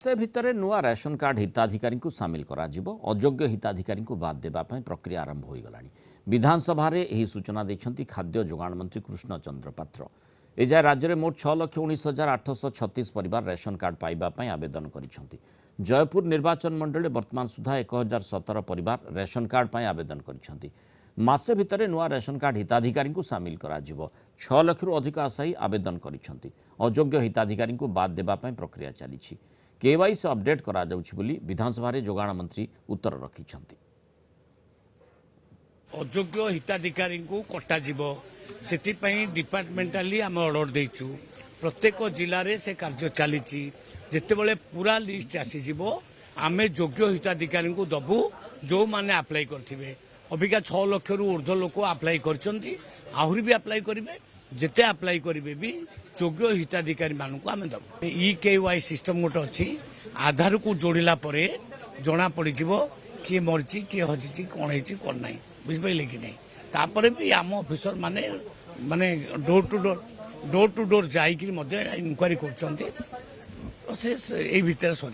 से भितर नुआ राशन कार्ड हिताधिकारी को सामिल करा जिवो अयोग्य हिताधिकारी को बाद देबा पई प्रक्रिया आरंभ हो गलानी। विधानसभा रे एही सूचना दैछंती खाद्य जोगाण मंत्री कृष्ण चंद्र पात्र। एजाय राज्य में मोट 6,19,836 परिवार राशन कार्ड पाइबा पई आवेदन करिसंती। जयपुर निर्वाचन मंडल वर्तमान सुधा 1017 परिवार राशन कार्ड पई आवेदन करिसंती। मासे भितर नुआ राशन कार्ड हिताधिकारी को सामिल करा जिवो 6 लाख रु अधिक आशायी आवेदन करिसंती। अयोग्य हिताधिकारी को बाद देबा पई प्रक्रिया चलीछि। केवाईसी अपडेट करा जाउछि बोली विधानसभा रे जोगाण मंत्री उत्तर रखिछंती। अयोग्य हिताधिकारी को कटा जीवो सेति पई डिपार्टमेंटाली आम ऑर्डर देइछु। प्रत्येक जिल्ला रे से कार्य चलीछि। जेतेबेले पूरा लिस्ट आसी जीवो आमे योग्य हिताधिकारी को दबु जो माने अप्लाई करथिबे। अबिका 6 लाख रु ऊर्ध्व लोक अप्लाई करचंती। आहुरी भी अप्लाई करिवे। जेते अप्लाई करिवे भी योग्य हिताधिकारी मानक आम दबु। केवाई सिस्टम गोटे अच्छी आधार को जोड़िला परे जना पड़ी जीवो किए मरची किए हजिची कौन है कौन ना बुझे कि नहीं। तापर भी आम ऑफिसर माने माने डोर टू डोर जाइए इनक्वारी कर भितर सर।